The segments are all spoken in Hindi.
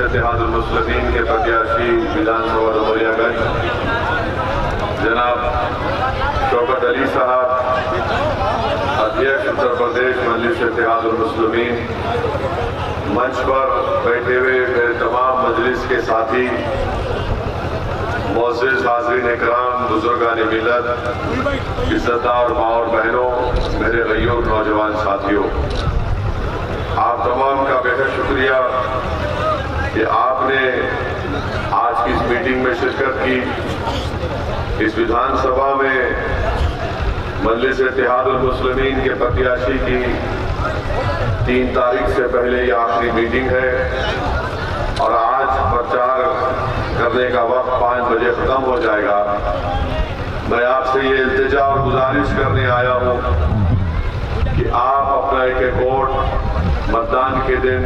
इत्तेहादुल मुस्लिमीन के प्रत्याशी विधानसभा डुमरियागंज जनाब शौकत अली साहब, अध्यक्ष उत्तर प्रदेश मजलिस इत्तेहादुल मुस्लिमीन, मंच पर बैठे हुए मेरे तमाम मजलिस के साथी, मोअज़्ज़िज़ हाज़रीन इकराम, बुजुर्गान मिल्लत, इज़्ज़तदार माँ और बहनों, मेरे गयूर नौजवान साथियों, आप तमाम का बेहद शुक्रिया कि आपने आज की इस मीटिंग में शिरकत की। इस विधानसभा में मजलिस इत्तेहादुल मुस्लिमीन के प्रत्याशी की 3 तारीख से पहले ये आखिरी मीटिंग है और आज प्रचार करने का वक्त 5 बजे खत्म हो जाएगा। मैं आपसे ये इल्तिजा और गुजारिश करने आया हूँ कि आप अपना एक वोट मतदान के दिन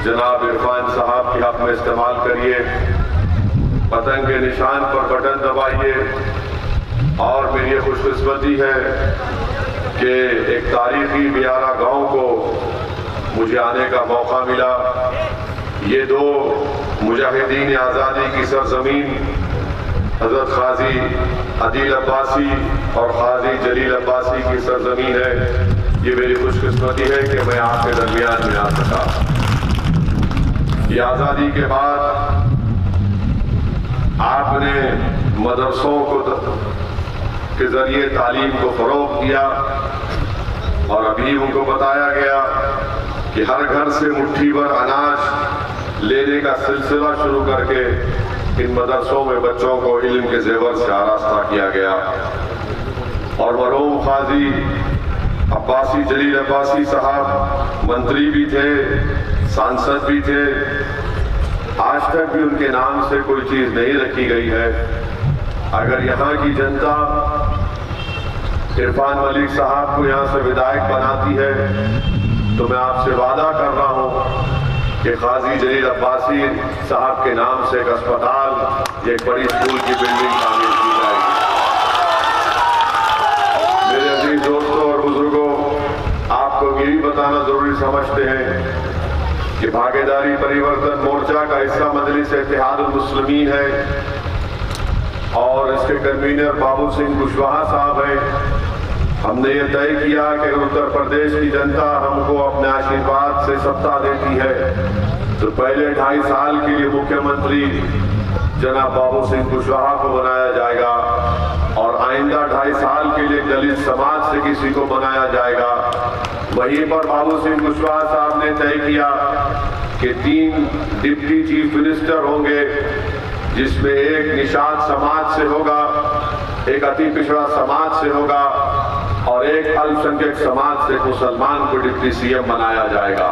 जनाब इरफान साहब के हक में इस्तेमाल करिए, पतंग के निशान पर बटन दबाइए। और मेरी ये खुशकिस्मती है कि एक तारीखी बियारा गांव को मुझे आने का मौका मिला। ये 2 मुजाहिदीन आज़ादी की सरजमीन हजरत क़ाज़ी अदील अब्बासी और क़ाज़ी जलील अब्बासी की सरजमीन है। ये मेरी खुशकिस्मती है कि मैं आपके दरमियान में आ सका। ये आज़ादी के बाद आपने मदरसों के जरिए तालीम को फ़रोग़ दिया और अभी उनको बताया गया कि हर घर से मुट्ठी भर अनाज लेने का सिलसिला शुरू करके इन मदरसों में बच्चों को इल्म के ज़ेवर से आरास्ता किया गया। और मरहूम क़ाज़ी अब्बासी जलील अब्बासी साहब मंत्री भी थे, सांसद भी थे, आज तक भी उनके नाम से कोई चीज़ नहीं रखी गई है। अगर यहाँ की जनता इरफान मलिक साहब को यहाँ से विधायक बनाती है तो मैं आपसे वादा कर रहा हूँ कि क़ाज़ी जलील अब्बासी साहब के नाम से एक अस्पताल, एक बड़ी स्कूल की बिल्डिंग तामीर की जाएगी। मेरे अजीज दोस्तों और बुजुर्गों, आपको ये भी बताना जरूरी समझते हैं कि भागीदारी परिवर्तन मोर्चा का हिस्सा मजलिस इत्तेहादुल मुस्लिमीन है और इसके कन्वीनर बाबू सिंह कुशवाहा साहब हैं। हमने ये तय किया कि उत्तर प्रदेश की जनता हमको अपने आशीर्वाद से सत्ता देती है तो पहले 2.5 साल के लिए मुख्यमंत्री जनाब बाबू सिंह कुशवाहा को बनाया जाएगा और आइंदा 2.5 साल के लिए दलित समाज से किसी को बनाया जाएगा। वहीं पर बाबू सिंह कुशवाहा साहब ने तय किया कि 3 डिप्टी चीफ मिनिस्टर होंगे, जिसमें एक निषाद समाज से होगा, एक अति पिछड़ा समाज से होगा और एक अल्पसंख्यक समाज से मुसलमान को डिप्टी सीएम बनाया जाएगा।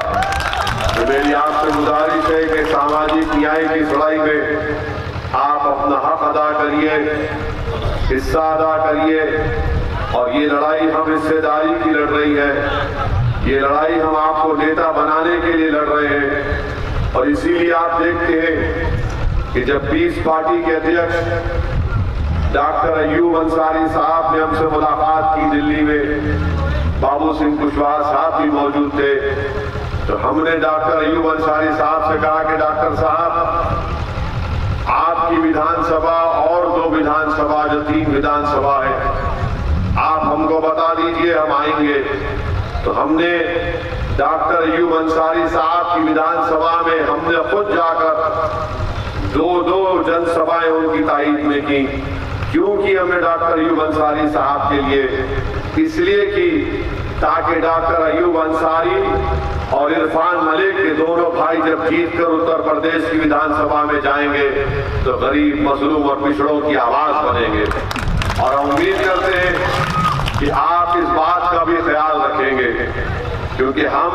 तो मेरी आपसे गुजारिश है कि सामाजिक न्याय की लड़ाई में आप अपना हक अदा करिए, हिस्सा अदा करिए। और ये लड़ाई हम हिस्सेदारी की लड़ रही है, ये लड़ाई हम आपको नेता बनाने के लिए लड़ रहे हैं। और इसीलिए आप देखते हैं कि जब पीस पार्टी के अध्यक्ष डॉक्टर अय्यूब अंसारी साहब ने हमसे मुलाकात की दिल्ली में, बाबू सिंह कुशवाहा साहब भी मौजूद थे, तो हमने डॉक्टर अय्यूब अंसारी साहब से कहा कि डॉक्टर साहब, आपकी विधानसभा और 2 विधानसभा जो 3 विधानसभा है, आप हमको बता दीजिए, हम आएंगे। तो हमने डॉक्टर अय्यूब अंसारी साहब की विधानसभा में हमने खुद जाकर 2 जनसभाएं उनकी तायीद में की। क्योंकि हमने डॉक्टर अय्यूब अंसारी साहब के लिए इसलिए की ताकि डॉक्टर अय्यूब अंसारी और इरफान मलिक के दोनों भाई जब जीतकर उत्तर प्रदेश की विधानसभा में जाएंगे तो गरीब, मजलूम और पिछड़ों की आवाज बनेंगे। और हम उम्मीद करते हैं कि आप इस बात का भी ख्याल रखेंगे, क्योंकि हम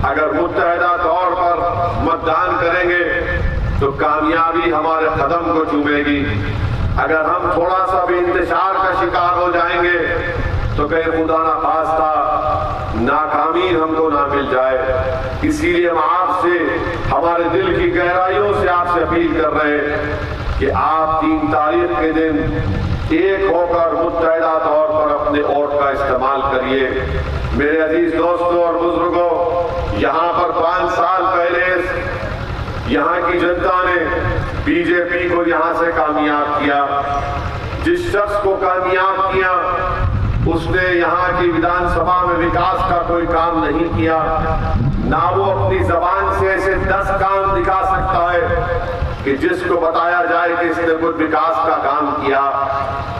अगर मुत्तहदा तौर पर मतदान करेंगे तो कामयाबी हमारे कदम को चूमेगी। अगर हम थोड़ा सा भी इंतशार का शिकार हो जाएंगे तो कहीं खुदा ना खास्ता नाकामी हमको ना मिल जाए। इसीलिए हम आपसे, हमारे दिल की गहराइयों से आपसे अपील कर रहे हैं कि आप 3 तारीख के दिन एक होकर मुत्तहदा तौर पर अपने वोट का इस्तेमाल करिए। मेरे अजीज दोस्तों और बुजुर्गों, यहाँ पर 5 साल पहले यहाँ की जनता ने बीजेपी को यहाँ से कामयाब किया। जिस शख्स को कामयाब किया उसने यहाँ की विधानसभा में विकास का कोई काम नहीं किया। ना वो अपनी जबान से ऐसे 10 काम दिखा सकता है कि जिसको बताया जाए कि इसने कुछ विकास का काम किया,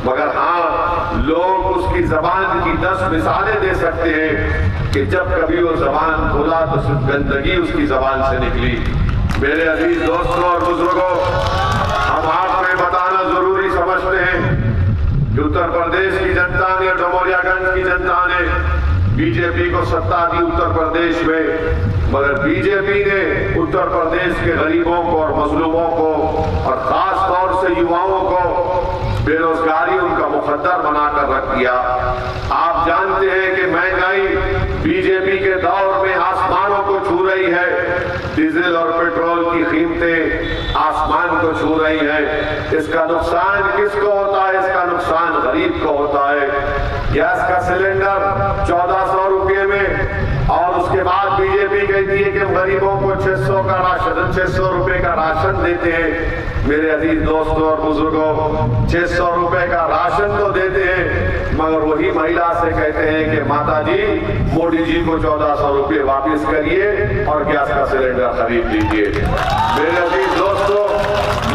मगर हाँ लोग उसकी जबान की 10 मिसालें दे सकते हैं कि जब कभी वो जबान खोला तो सिर्फ गंदगी उसकी जबान से निकली। मेरे अजीज दोस्तों और बुजुर्गों, हम आपको बताना जरूरी समझते हैं कि उत्तर प्रदेश की जनता ने, डुमरियागंज की जनता ने बीजेपी को सत्ता दी उत्तर प्रदेश में, मगर बीजेपी ने उत्तर प्रदेश के गरीबों को और मजलूमों को और खास तौर से युवाओं को बेरोजगारी उनका मुकद्दर बनाकर रख दिया। आप जानते हैं कि महंगाई बीजेपी के दौर में आसमानों को छू रही है। डीजल और पेट्रोल की कीमतें आसमान को छू रही है। इसका नुकसान किसको होता है? इसका नुकसान गरीब को होता है। गैस का सिलेंडर 1400 रुपये में, और उसके बाद बीजेपी कहती है कि हम गरीबों को 600 रुपए का राशन देते हैं। मेरे अजीज दोस्तों और बुजुर्गों, 600 रुपए का राशन तो देते हैं, मगर वही महिला से कहते हैं कि माता जी, मोदी जी को 1400 रुपये वापिस करिए और गैस का सिलेंडर खरीद लीजिए। मेरे अजीज दोस्तों,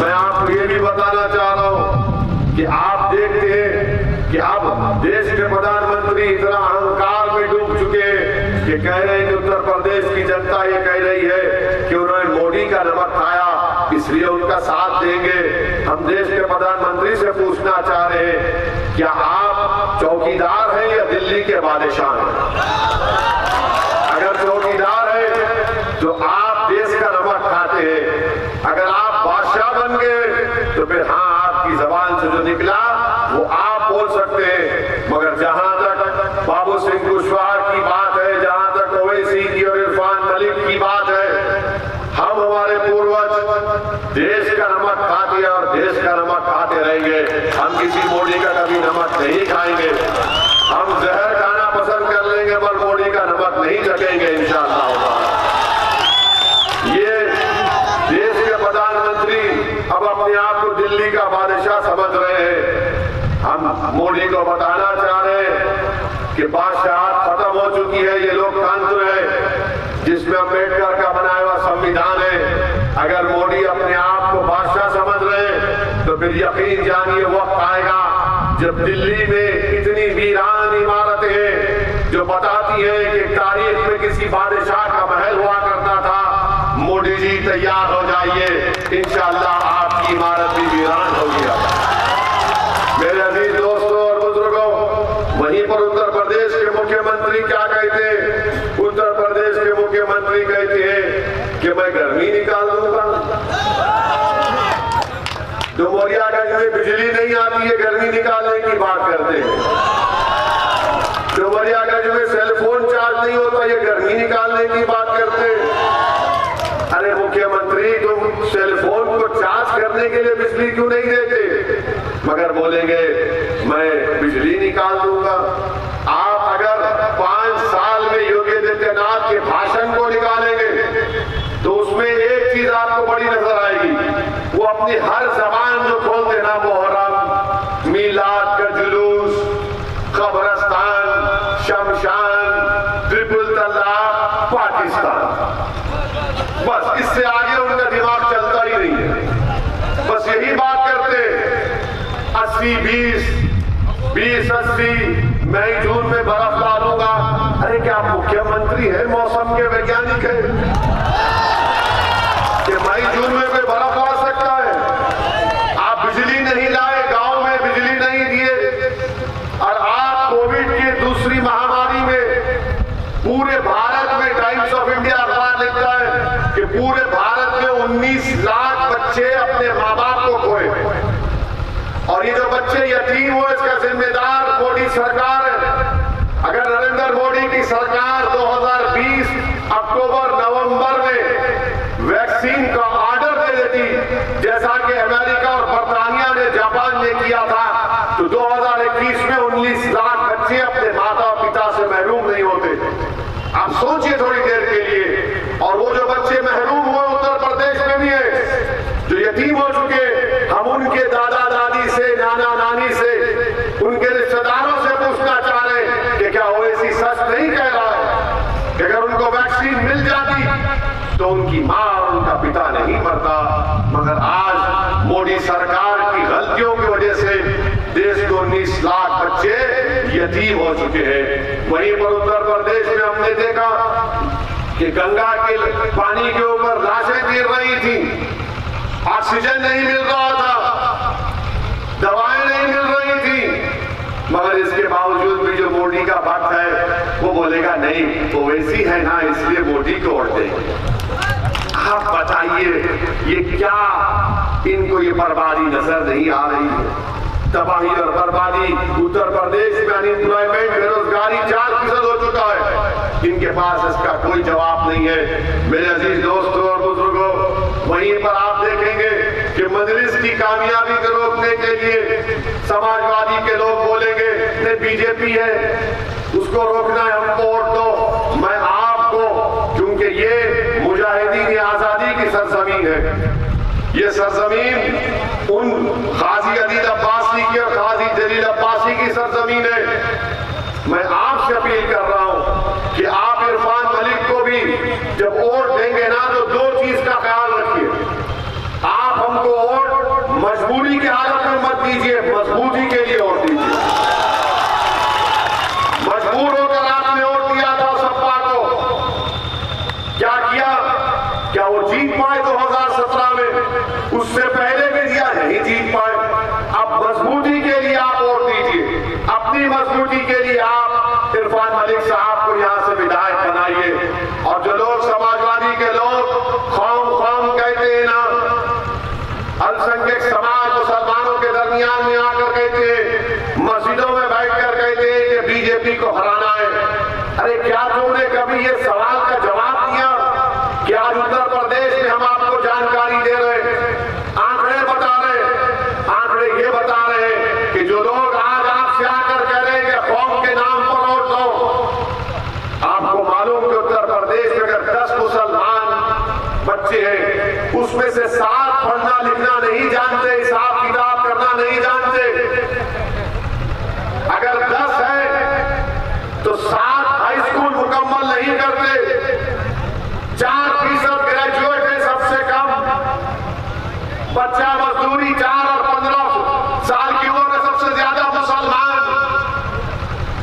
मैं आपको ये भी बताना चाह रहा हूं कि आप देखते हैं कि अब देश के प्रधानमंत्री इतना अहंकार में डूब चुके हैं कि कह रहे हैं कि उत्तर प्रदेश की जनता ये कह रही है कि उन्होंने मोदी का नमक खाया इसलिए उनका साथ देंगे। हम देश के प्रधानमंत्री से पूछना चाह रहे हैं, क्या आप चौकीदार हैं या दिल्ली के बादशाह हैं? अगर चौकीदार है तो आप देश का नमक खाते हैं, अगर आप बादशाह बन गए तो फिर हाँ, आपकी जबान से जो निकला वो आप बोल सकते हैं। मगर जहां तक बाबू सिंह कुशवाहा की बात है, जहां तक ओवैसी की और इरफान मलिक की बात है, हम हमारे पूर्वज देश का नमक खाते और देश का नमक खाते रहेंगे। हम किसी मोदी का कभी नमक नहीं खाएंगे। हम जहर खाना पसंद कर लेंगे पर मोदी का नमक नहीं चखेंगे इंशाअल्लाह। ये देश के प्रधानमंत्री अब अपने आप को दिल्ली का बादशाह समझ रहे हैं। हम मोदी को बताना चाह रहे हैं कि बादशाहत खत्म हो चुकी है। ये लोकतंत्र है जिसमें अम्बेडकर का बनाया हुआ संविधान है। अगर मोदी अपने आप को बादशाह समझ रहे हैं तो फिर यकीन जानिए वक्त आएगा जब दिल्ली में इतनी वीरान इमारतें हैं जो बताती है कि तारीख में किसी बादशाह का महल हुआ करता था। मोदी जी तैयार हो जाइए, इंशाअल्लाह आपकी इमारत भी वीरान होगी। मेरे अजीज दोस्तों और बुजुर्गों, वहीं पर उत्तर प्रदेश के मुख्यमंत्री क्या कहते हैं? उत्तर प्रदेश के मुख्यमंत्री कहते हैं कि मैं गर्मी निकाल दूंगा। डुमरियागंज में बिजली नहीं आती है, गर्मी निकालने की बात करते हैं। डुमरियागंज में सेल फोन चार्ज नहीं होता, ये गर्मी निकालने की बात करते हैं। अरे मुख्यमंत्री, तुम सेल फोन को चार्ज करने के लिए बिजली क्यों नहीं देते? मगर बोलेंगे मैं बिजली निकाल दूंगा। आप अगर 5 साल में योगी आदित्यनाथ के भाषण को निकालेंगे तो उसमें एक चीज आपको बड़ी नजर आएगी, वो अपनी हर जबान जो खोल देना, मोहर्रम, मीलाद का जुलूस, कब्रस्तान, शमशान, ट्रिपल तलाक, पाकिस्तान, बस इससे आगे उनका दिमाग चलता ही नहीं है। बस यही बात करते 80-20, 20-80, मई जून में बर्फ डालूंगा। अरे क्या आप मुख्यमंत्री है, मौसम के वैज्ञानिक है कि मई जून में कोई बर्फ डाल सकता है? आप बिजली नहीं लाए, गांव में बिजली नहीं दिए, और आप कोविड की दूसरी महामारी में पूरे भारत में, टाइम्स ऑफ इंडिया अखबार लिखता है कि पूरे भारत में 19 लाख बच्चे अपने माँ बाप को खोए, और ये जो बच्चे यतीम हुए इसका जिम्मेदार मोदी सरकार है। अगर नरेंद्र मोदी की सरकार 2020 अक्टूबर-नवंबर में वैक्सीन का ऑर्डर दे देती, जैसा कि अमेरिका और बर्तानिया ने, जापान ने किया था, तो 2021 में 19 लाख बच्चे अपने माता पिता से महरूम नहीं होते। आप सोचिए थोड़ी देर के लिए। और वो जो बच्चे महरूम हुए उत्तर प्रदेश में भी वैक्सीन मिल जाती तो उनकी माँ और उनका पिता नहीं मरता। मगर आज मोदी सरकार की गलतियों की वजह से देश के 19 लाख बच्चे यतीम हो चुके हैं। वहीं पर उत्तर प्रदेश में हमने देखा कि गंगा के पानी के ऊपर लाशें गिर रही थी, ऑक्सीजन नहीं मिल रहा था, दवाएं नहीं मिल रही थी, मगर इसके बावजूद भी जो मोदी का भक्त है वो बोलेगा नहीं वो वैसी है ना इसलिए मोदी को वोट देंगे। आप बताइए ये क्या इनको ये बर्बादी नजर नहीं आ रही है? तबाही और बर्बादी। उत्तर प्रदेश में अनएम्प्लॉयमेंट बेरोजगारी 4% हो चुका है, इनके पास इसका कोई जवाब नहीं है। मेरे अजीज दोस्तों और बुजुर्गों, वहीं पर आप देखेंगे कि मजलिस की कामयाबी को रोकने के लिए समाजवादी के लोग बोलेंगे नहीं बीजेपी है उसको रोकना है, हमको वोट दो। मैं आपको, क्योंकि ये मुजाहिदीन आजादी की सरजमीन है, ये सरजमीन उन गाजी अदील अब्बासी की और गाजी जलील अब्बासी की सरजमीन है। मैं आपसे अपील कर रहा हूं कि आप इरफान मलिक को भी जब वोट देंगे ना तो दो चीज का ख्याल रखिए। आप हमको वोट मजबूरी की हालत में मत दीजिए, मजबूती के लिए वोट दीजिए। मजबूर होकर आपने वोट दिया था सपा को, क्या किया? क्या वो जीत पाए 2017 में? उससे पहले भी दिया, नहीं जीत पाए। अब मजबूती के लिए आप वोट दीजिए, अपनी मजबूती के लिए आप इरफान मलिक साहब को यहां से विधायक बनाइए। और जो लोग समाजवादी के लोग कौम कौम कहते हैं ना, अल्पसंख्यक समाज मुसलमानों के दरमियान में आकर कहते हैं, मस्जिदों में बैठकर कहते हैं कि बीजेपी को हराना है। अरे क्या तुमने कभी ये सवाल का जवाब दिया कि आज उत्तर प्रदेश में हम आपको जानकारी दे रहे हैं, आंकड़े बता रहे हैं, आंकड़े ये बता रहे हैं कि जो लोग आज आपसे आकर कह रहे हैं कि कौम के नाम पर वोट दो, आपको मालूम कि उत्तर प्रदेश में अगर 10 मुसलमान बच्चे हैं उसमें से 7 पढ़ना लिखना नहीं जानते, हिसाब किताब करना नहीं जानते। अगर 10 है तो 7 हाई स्कूल मुकम्मल नहीं करते, 4% ग्रेजुएट है सबसे कम, बच्चा मजदूरी 4 और 15 साल की उम्र में सबसे ज्यादा मुसलमान।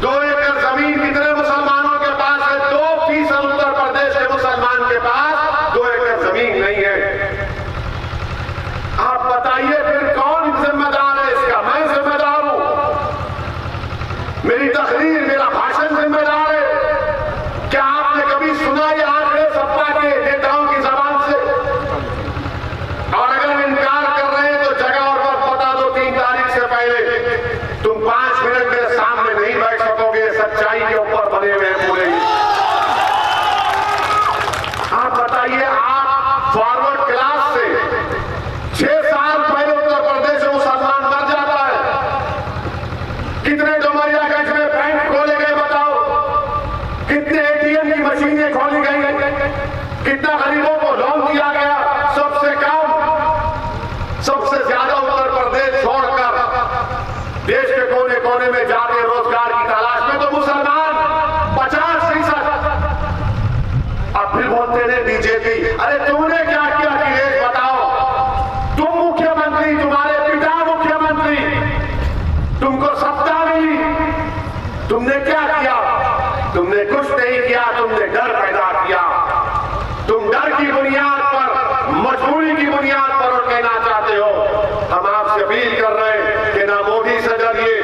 2 एकड़ जमीन कितने मुसलमानों के पास है? 2% उत्तर प्रदेश के मुसलमान के पास 2 एकड़ जमीन नहीं है। आप बताइए फिर कौन जिम्मेदार है इसका? मैं जिम्मेदार हूं, मेरी तकरीर मेरा भाषण जिम्मेदार है। क्या आपने कभी सुना ये आंकड़े सपा के नेताओं की जबान से? और अगर इनकार कर रहे हैं तो जगह और वक्त बता दो, 3 तारीख से पहले तुम 5 मिनट मेरे सामने नहीं बैठ सकोगे, सच्चाई के ऊपर बने हुए हैं पूरे। आप बताइए, आप फॉरवर्ड क्लास से 6 साल पहले उत्तर प्रदेश में मुसलमान मर जाता है। कितने डुमरियागंज में बैंक खोले गए बताओ, कितने एटीएम की मशीनें खोली गई, कितना गरीबों को लोन दिया गया? सबसे कम, सबसे ज्यादा उत्तर प्रदेश छोड़कर देश के कोने कोने में जाते रोजगार की तलाश में तो मुसलमान 50%। अब फिर बोलते हैं बीजेपी। अरे तुमने क्या किया अखिलेश बताओ? तुम मुख्यमंत्री, तुम्हारे पिता मुख्यमंत्री, तुमको सत्ता मिली, तुमने क्या किया? तुमने कुछ नहीं किया, तुमने डर पैदा किया। तुम डर की बुनियाद पर, मजबूरी की बुनियाद पर वोट लेना चाहते हो। हम आपसे अपील कर रहे हैं कि ना मोदी से डरिए,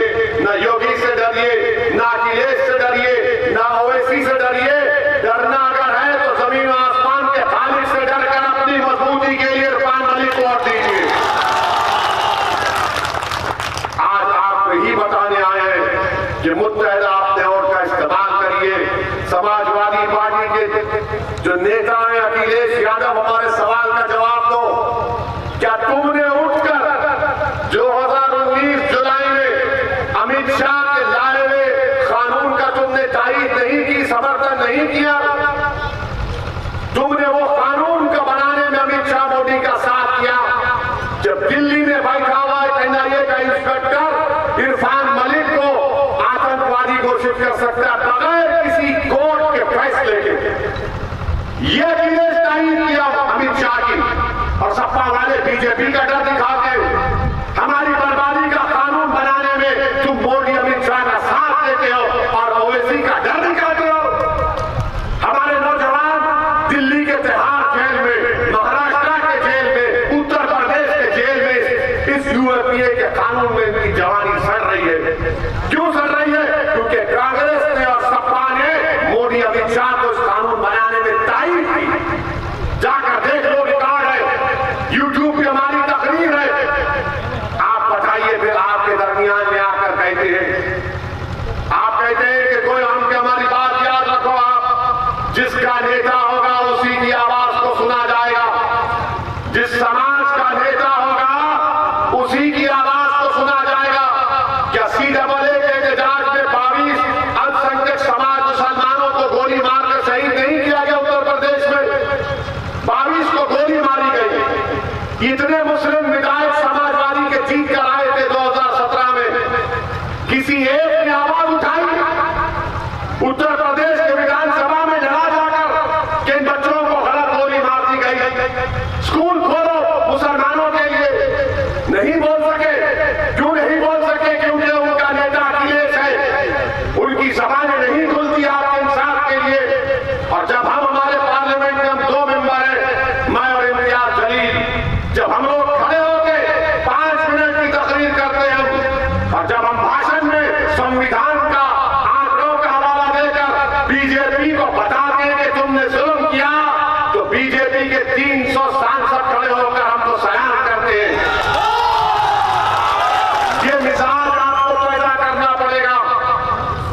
ना योगी से डरिए, ना अखिलेश से डरिए, ना ओवैसी से डरिए। डरना अगर है तो जमीन आसमान के खालिक से डरकर अपनी मजबूती के लिए इरफान मलिक को वोट दीजिए। आज आपको यही बताने आए हैं कि मुत्तहदा अपने वोट का इस्तेमाल करिए। समाजवादी पार्टी के जो नेता हैं अखिलेश यादव, हमारे सवाल का जवाब दो। क्या तुमने उठकर 2019 जुलाई में अमित शाह के लाए हुए कानून का तुमने तारीफ नहीं की, समर्थन नहीं किया? तुमने वो कानून का बनाने में अमित शाह मोदी का साथ किया। जब दिल्ली में बैठा हुआ एनआईए का इंस्पेक्टर इरफान मलिक को आतंकवादी घोषित कर सकता है बगैर किसी कोर्ट के फैसले के, ये अखिलेश तारीफ किया अमित शाह की, और सपा वाले बीजेपी का डर दिखा के हमारी बर्बादी का कानून बनाने में तुम मोदी अमित शाह का साथ देते हो और ओवैसी का डर दिखाते हो। हमारे नौजवान दिल्ली के तिहाड़ जेल में, महाराष्ट्र के जेल में, उत्तर प्रदेश के जेल में इस यूएपीए के कानून में इनकी जवानी सड़ रही है। क्यों सड़ रही है? क्योंकि कांग्रेस ने और सपा ने मोदी अमित शाह को इस कानून बनाने में तारीफ की। जाकर देख लो, रिकॉर्ड है, यूट्यूब पे हमारी तकरीर है। आप बताइए फिर आपके दरमियान में आकर कहते हैं, आप कहते हैं कि कोई हम हमारी बात याद रखो, आप जिसका नेता होगा उसी की आवाज को सुना जाएगा, जिस समाज का नेता होगा उसी की आवाज को सुना जाएगा। क्या CAA के एहतजाज में 22 अल्पसंख्यक समाज मुसलमानों को गोली मारकर शहीद नहीं किया गया? उत्तर प्रदेश में 22 को गोली मारी गई। इतने मुस्लिम विधायक समाजवादी के जीत कर आए थे 2017 में, किसी एक ने आवाज उठाई? उत्तर प्रदेश के विधानसभा में लड़ा जाकर कि इन बच्चों को गलत गोली मार दी गई, स्कूल खोलो मुसलमानों के लिए, नहीं बोल सके। क्यों नहीं बोल सके? क्योंकि उनका नेता अखिलेश है, उनकी जबानें नहीं खुलती आपके इंसाफ के लिए। और जब हम हमारे पार्लियामेंट में हम 2 मेंबर हैं, मैं और इम्तियाज जलील, जब हम लोग खड़े होकर 5 मिनट की तकरीर करते हैं और जब हम भाषण में संविधान का आंकड़ों का हवाला देकर बीजेपी को बताते हैं कि तुमने जुल्म किया, तो बीजेपी के 300 सांसद खड़े होकर हमको सलाम करते हैं। ये मिजाज आपको पैदा करना पड़ेगा।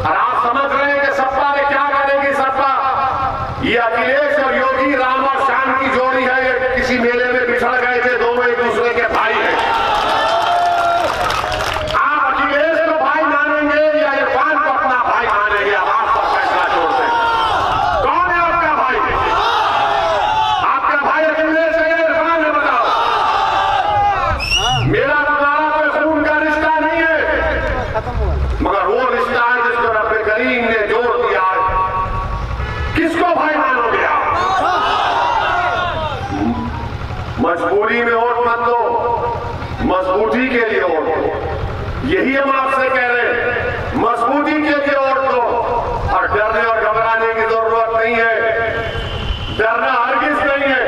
और आप समझ रहे हैं कि सपा ने क्या करेगी? सपा, ये अखिलेश और योगी, राम और श्याम की जोड़ी है। ये किसी मेले में बिछड़ गए थे, दोनों एक दूसरे के भाई हैं। आप अखिलेश को भाई मानेंगे या इरफान को अपना भाई मानेंगे? अब आप पर फैसला छोड़ते हैं। कौन है आपका भाई? आपका भाई अखिलेश है या इरफान है? बताओ। मेरा तुम्हारा कोई खून का रिश्ता नहीं है, मगर वो रिश्ता है जिसको रब्बे करीम ने जोड़ दिया है। किसको भाई मानोगे आप? मजबूरी में वोट मत दो, मजबूती के लिए वोट दो। यही हम आपसे कह रहे हैं, मजबूती के लिए वोट दो। और डरने और घबराने की जरूरत नहीं है, डरना हरगिज नहीं है।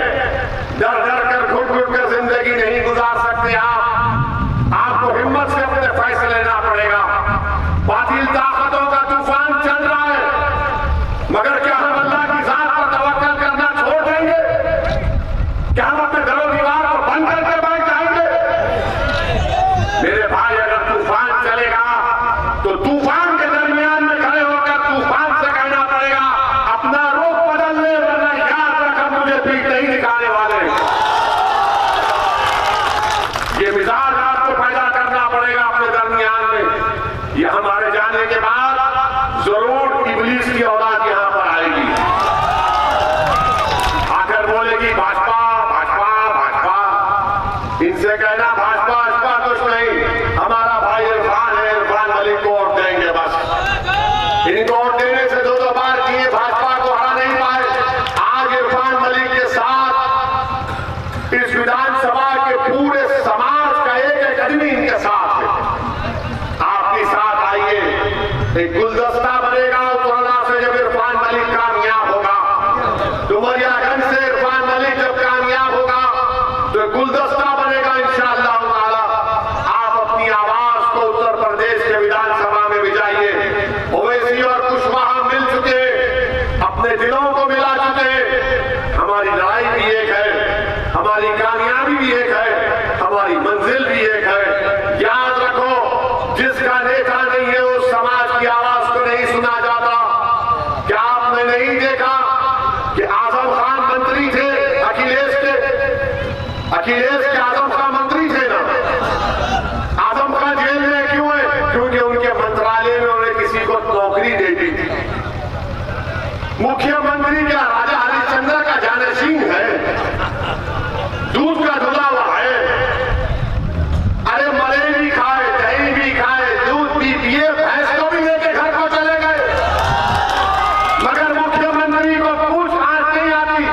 डर डर कर घुट घुट कर जिंदगी नहीं गुजार सकते आप। आपको हिम्मत से अपने फैसले लेना पड़ेगा। बातिल ताकतों का तूफान चल रहा है, मगर क्या हम अल्लाह की जात पर तवक्कल करना छोड़ देंगे? क्या हम अपने घरों दीवार को बंद करके बैठ जाएंगे? मेरे भाई, अगर तूफान चलेगा तो तूफान के दरमियान में खड़े होकर तूफान से कहना पड़ेगा अपना रुख बदल ले, वरना याद रख मुझे पीठ नहीं दिखाने वाले। ये मिजाज आपको पैदा करना पड़ेगा अपने दरमियान में। ये हमारे जाने के बाद जरूर इब्लीस की औलाद यहां पर आएगी, आकर बोलेगी भाजपा भाजपा भाजपा। इनसे कहना भाजपा भाजपा कुछ नहीं, हमारा भाई इरफान है, इरफान मलिक को वोट देंगे बस। इनको वोट देने से 2 बार किए, भाजपा को हरा नहीं पाए। आज इरफान मलिक के साथ इस विधानसभा के पूरे समाज का एक आदमी इनके साथ है। आप भी साथ आइए, एक गुलदस्ता बनेगा कोरोना से जब इरफान मलिक कामयाब होगा। डुमरियागंज से इरफान मलिक जब कामयाब होगा तो गुलदस्ता बनेगा इंशाअल्लाह ताला। आप अपनी आवाज को उत्तर प्रदेश के विधानसभा में भिजाइए। ओवैसी और कुशवाहा मिल चुके, अपने दिलों को मिला चुके। हमारी लड़ाई भी एक है, हमारी कामयाबी भी एक है, हमारी मंजिल भी एक है। याद रखो, जिसका नेता नहीं है उस समाज की आवाज को नहीं सुना जाता। क्या आपने नहीं देखा कि आजम खान मंत्री थे अखिलेश के? अखिलेश के आजम खान मंत्री थे ना? आजम खान जेल में क्यों है? क्योंकि उनके मंत्रालय में उन्हें किसी को नौकरी दे दी थी। मुख्यमंत्री क्या राजा हरिश्चंद्र का जानशीन है? दूध का धुला हुआ है। अरे मरे भी खाए, दही भी खाए, दूध भी पिए, भैंस को भी लेके घर को चले गए, मगर मुख्यमंत्री को पूछ आंच नहीं आती।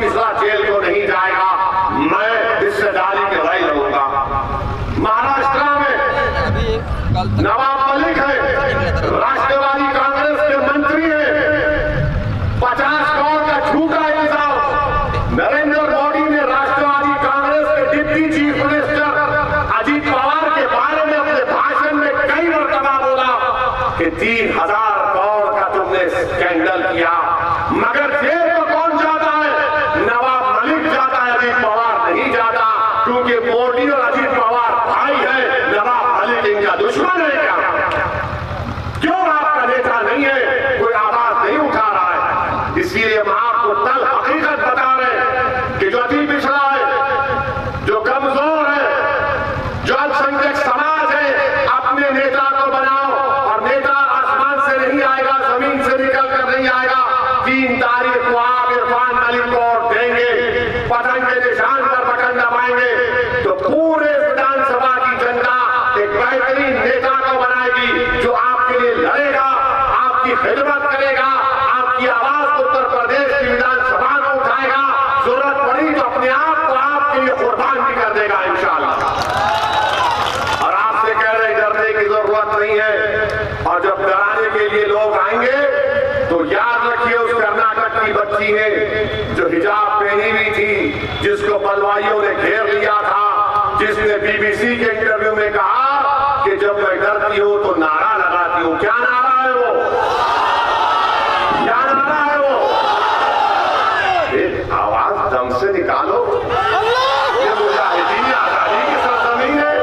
मिश्रा जेल को नहीं जाएगा, मैं हिस्सेदारी की लड़ाई लड़ूंगा। महाराष्ट्र में नवाब मलिक है, राष्ट्रवादी कांग्रेस के मंत्री हैं, 50 करोड़ का झूठा इल्जाम। नरेंद्र मोदी ने राष्ट्रवादी कांग्रेस के deputy chief minister Ajit Pawar के बारे में अपने भाषण में कई मरतबा बोला कि 3000 करोड़ का तुमने स्कैंडल किया, मगर जेल तो कौन जाता है? नवाब मलिक जाता है, अजीत पवार नहीं जाता, क्योंकि मोदी और अजीत पवार भाई है, नवाब मलिक इनका दुश्मन है। क्या क्यों आपका नेता नहीं है, कोई आवाज नहीं उठा रहा है? इसलिए हम आपको तल हकीकत बता रहे हैं कि जो अति पिछड़ा है, जो कमजोर है, जो अल्पसंख्यक समाज है, अपने नेता को बनाओ। और नेता आसमान से नहीं आएगा, जमीन से निकल कर नहीं आएगा। 3 तारीख को आप इरफान मलिक को वोट देंगे, पतंग के निशान पर बटन दबाएंगे तो पूरे विधानसभा की जनता एक बेहतरीन नेता को बनाएगी, जो आपके लिए लड़ेगा, आपकी खिदमत करेगा, आपकी आवाज उत्तर प्रदेश की विधानसभा में उठाएगा, जरूरत पड़ी तो अपने आप को आपके लिए कुर्बान भी कर देगा इंशाअल्लाह। और आपसे कह रहे डरने की जरूरत नहीं है। और जब डराने के लिए लोग आएंगे तो याद रखिए, उस कर्नाटक की बच्ची ने जो हिजाब पहनी हुई थी, जिसको बलवाइयों ने घेर लिया था, जिसने बीबीसी के इंटरव्यू में कहा कि जब मैं डरती हूं तो नारा लगाती हूं। क्या नारा है वो? क्या नारा है वो? आवाज दम से निकालो। ये मुजाहिदीन आजादी की सरजमीन है,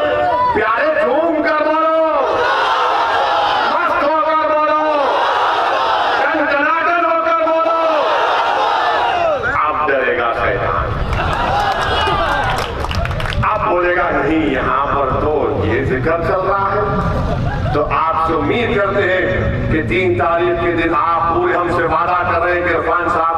प्यारे झूम कर बोलो, मस्त होकर बोलो, टनाटन होकर बोलो। अब डरेगा शैतान, अब बोलेगा नहीं, यहां पर तो ये जिक्र चल रहा है। तो आपसे उम्मीद करते हैं कि 3 तारीख के दिन आप पूरे हमसे वादा कर रहे हैं कि इरफान साहब